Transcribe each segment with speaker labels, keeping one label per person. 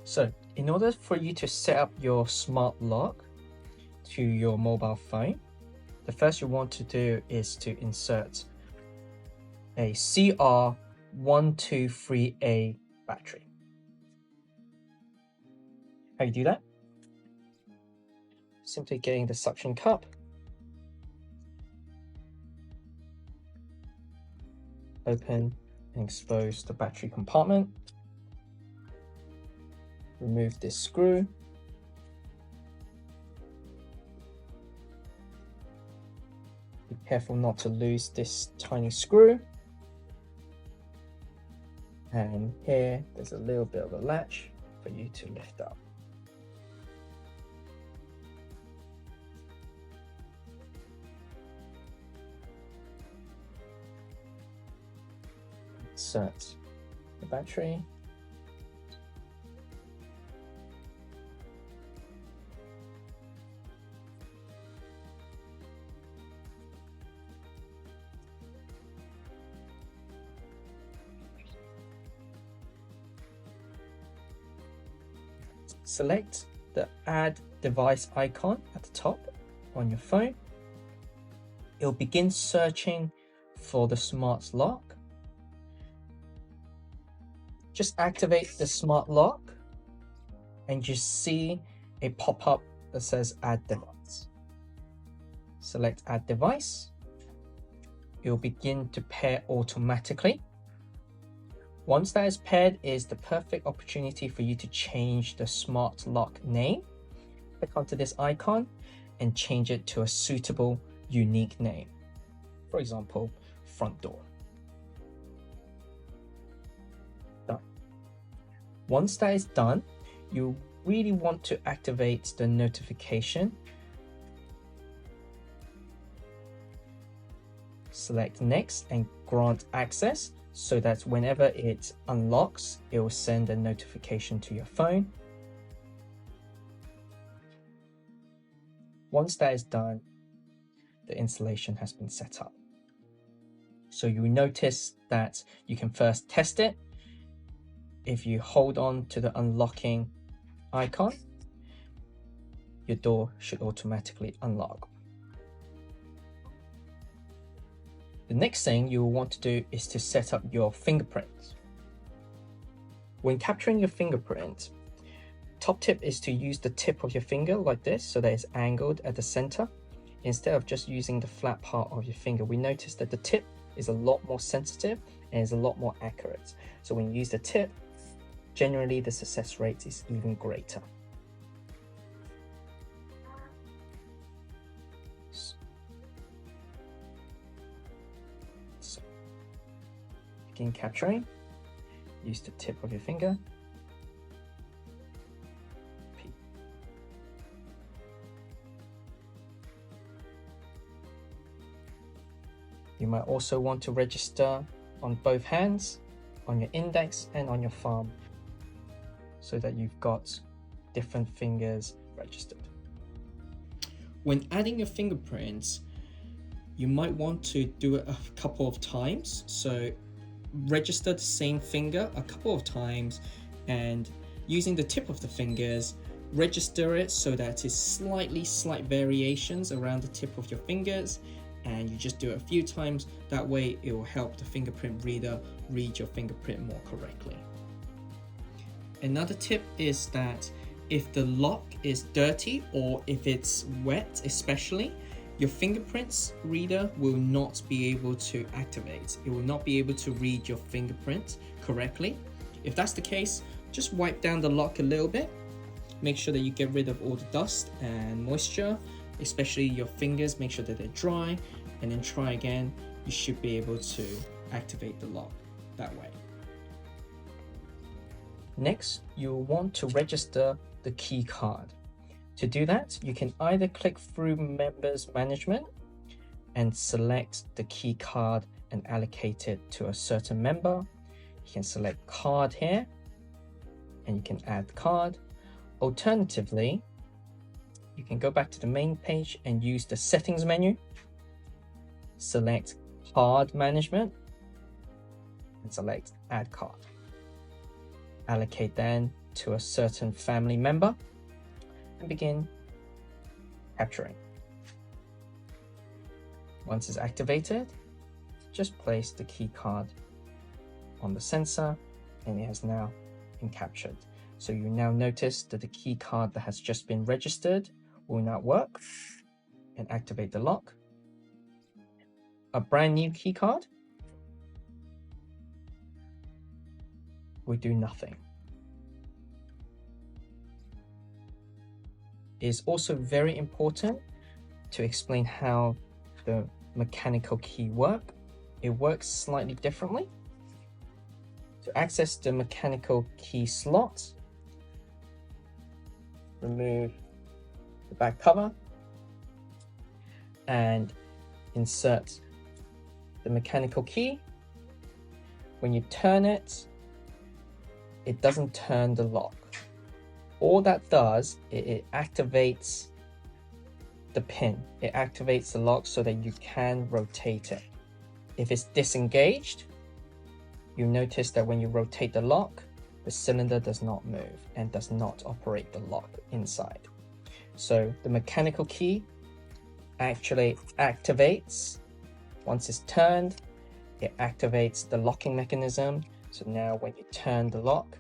Speaker 1: So in order for you to set up your smart lock to your mobile phone, the first you want to do is to insert a CR123A battery. How you do that? Simply getting the suction cup, open and expose the battery compartment, remove this screw, be careful not to lose this tiny screw, and here there's a little bit of a latch for you to lift up. Insert the battery. Select the Add Device icon at the top on your phone. It'll begin searching for the smart lock. Just activate the smart lock and you see a pop-up that says Add Device. Select Add Device. It will begin to pair automatically. Once that is paired, is the perfect opportunity for you to change the smart lock name. Click onto this icon and change it to a suitable, unique name. For example, front door. Done. Once that is done, you really want to activate the notification. Select Next and grant access so that whenever it unlocks, it will send a notification to your phone. Once that is done, the installation has been set up. So you will notice that you can first test it. If you hold on to the unlocking icon, your door should automatically unlock. The next thing you will want to do is to set up your fingerprints. When capturing your fingerprint, top tip is to use the tip of your finger like this so that it's angled at the center. Instead of just using the flat part of your finger, we notice that the tip is a lot more sensitive and is a lot more accurate. So when you use the tip, generally the success rate is even greater. So, begin capturing, use the tip of your finger. You might also want to register on both hands, on your index and on your thumb, so that you've got different fingers registered. When adding your fingerprints, you might want to do it a couple of times. So register the same finger a couple of times and using the tip of the fingers, register it so that it's slight variations around the tip of your fingers, and you just do it a few times. That way it will help the fingerprint reader read your fingerprint more correctly. Another tip is that if the lock is dirty or if it's wet especially, your fingerprints reader will not be able to activate. It will not be able to read your fingerprint correctly. If that's the case, just wipe down the lock a little bit. Make sure that you get rid of all the dust and moisture, especially your fingers. Make sure that they're dry, and then try again. You should be able to activate the lock that way. Next, you'll want to register the key card. To do that, you can either click through Members Management and select the key card and allocate it to a certain member. You can select Card here and you can add card. Alternatively, you can go back to the main page and use the Settings menu, select Card Management and select Add Card. Allocate then to a certain family member and begin capturing. Once it's activated, just place the key card on the sensor and it has now been captured. So you now notice that the key card that has just been registered will now work and activate the lock. A brand new key card will do nothing. It is also very important to explain how the mechanical key works. It works slightly differently. To access the mechanical key slot, remove the back cover and insert the mechanical key. When you turn it, it doesn't turn the lock. All that does, it activates the pin. It activates the lock so that you can rotate it. If it's disengaged, you notice that when you rotate the lock, the cylinder does not move and does not operate the lock inside. So the mechanical key actually activates. Once it's turned, it activates the locking mechanism. So now when you turn the lock,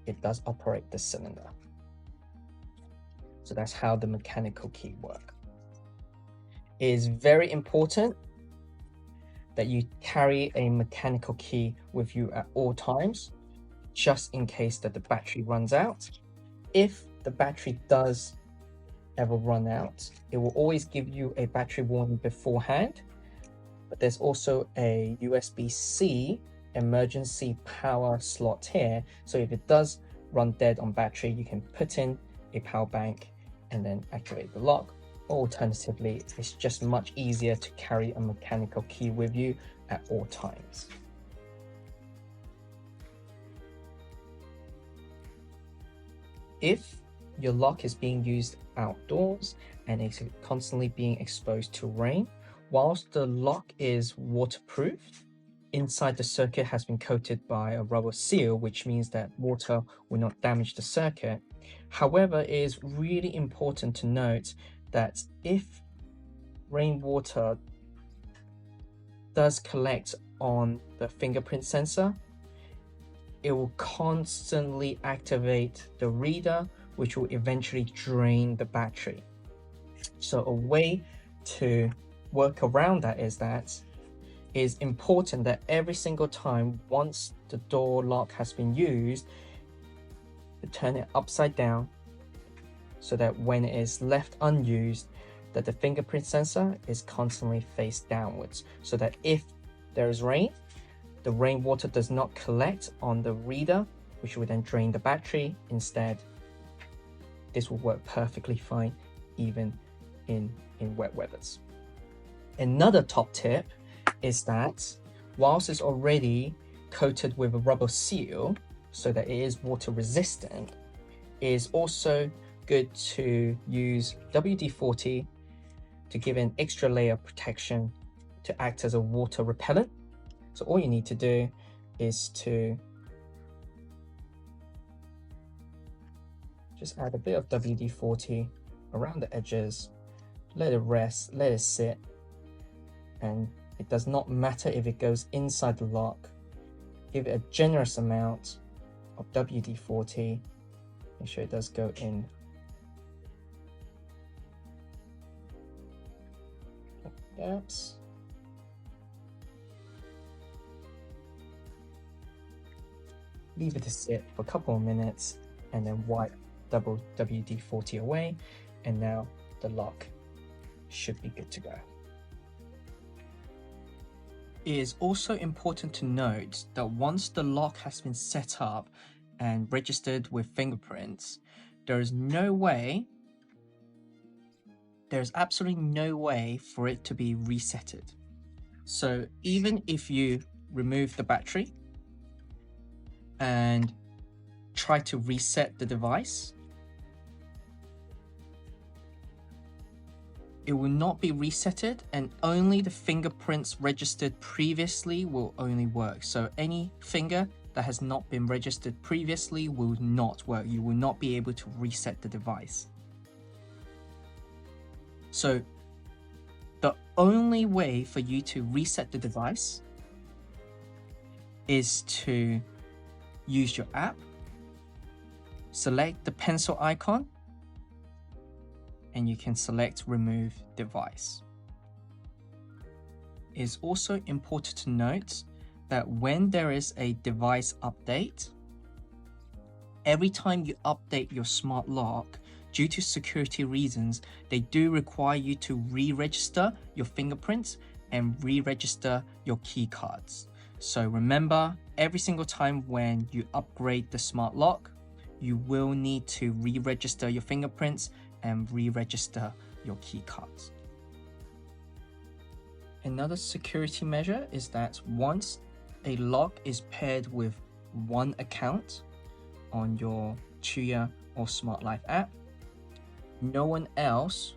Speaker 1: it does operate the cylinder. So that's how the mechanical key works. It is very important that you carry a mechanical key with you at all times, just in case that the battery runs out. If the battery does ever run out, it will always give you a battery warning beforehand, but there's also a USB-C emergency power slot here. So if it does run dead on battery, you can put in a power bank and then activate the lock. Alternatively, it's just much easier to carry a mechanical key with you at all times. If your lock is being used outdoors and is constantly being exposed to rain, whilst the lock is waterproof, inside the circuit has been coated by a rubber seal, which means that water will not damage the circuit. However, it is really important to note that if rainwater does collect on the fingerprint sensor, it will constantly activate the reader, which will eventually drain the battery. So a way to work around that is important that every single time once the door lock has been used, to turn it upside down so that when it is left unused, that the fingerprint sensor is constantly face downwards, so that if there is rain, the rainwater does not collect on the reader, which will then drain the battery. Instead, this will work perfectly fine even in wet weathers. Another top tip is that whilst it's already coated with a rubber seal so that it is water resistant, it is also good to use WD-40 to give an extra layer of protection to act as a water repellent. So all you need to do is to just add a bit of WD-40 around the edges, let it rest, let it sit, and it does not matter if it goes inside the lock. Give it a generous amount of WD-40. Make sure it does go in. Gaps. Leave it to sit for a couple of minutes and then wipe double WD-40 away, and now the lock should be good to go. It is also important to note that once the lock has been set up and registered with fingerprints, there's absolutely no way for it to be resetted. So even if you remove the battery and try to reset the device, it will not be resetted, and only the fingerprints registered previously will only work. So any finger that has not been registered previously will not work. You will not be able to reset the device. So the only way for you to reset the device is to use your app, select the pencil icon, and you can select remove device. It is also important to note that when there is a device update, every time you update your smart lock, due to security reasons, they do require you to re-register your fingerprints and re-register your key cards. So remember, every single time when you upgrade the smart lock, you will need to re-register your fingerprints and re-register your key cards. Another security measure is that once a lock is paired with one account on your Quoya or Smart Life app, no one else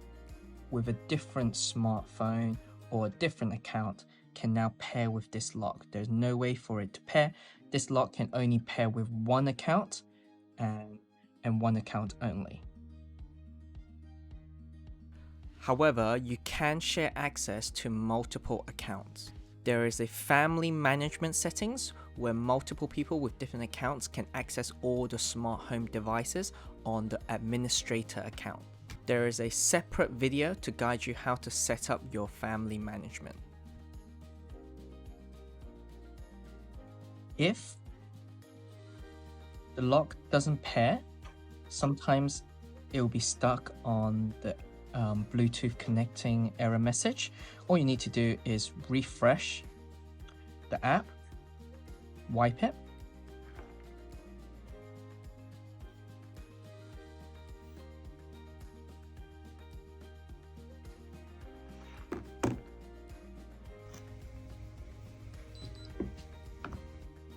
Speaker 1: with a different smartphone or a different account can now pair with this lock. There's no way for it to pair. This lock can only pair with one account and one account only. However, you can share access to multiple accounts. There is a family management settings where multiple people with different accounts can access all the smart home devices on the administrator account. There is a separate video to guide you how to set up your family management. If the lock doesn't pair, sometimes it will be stuck on the Bluetooth connecting error message. All you need to do is refresh the app, wipe it,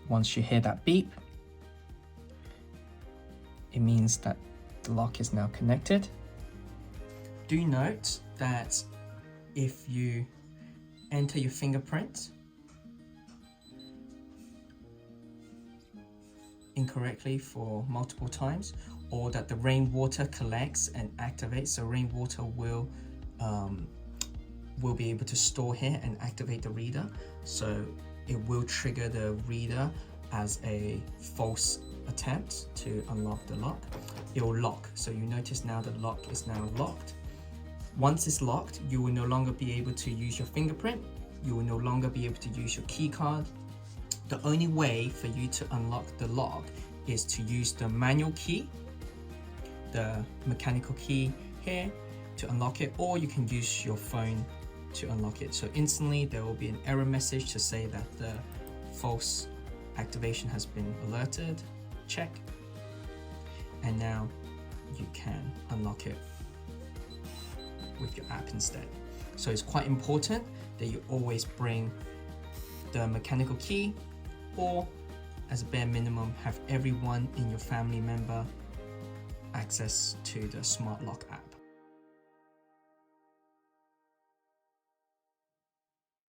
Speaker 1: once you hear that beep, it means that the lock is now connected. Do note that if you enter your fingerprint incorrectly for multiple times, or that the rainwater collects and activates, so rainwater will be able to store here and activate the reader, so it will trigger the reader as a false attempt to unlock the lock. It will lock, so you notice now the lock is now locked. Once it's locked, you will no longer be able to use your fingerprint. You will no longer be able to use your key card. The only way for you to unlock the lock is to use the manual key, the mechanical key here to unlock it, or you can use your phone to unlock it. So instantly there will be an error message to say that the false activation has been alerted. Check. And now you can unlock it with your app instead. So it's quite important that you always bring the mechanical key, or as a bare minimum, have everyone in your family member access to the smart lock app.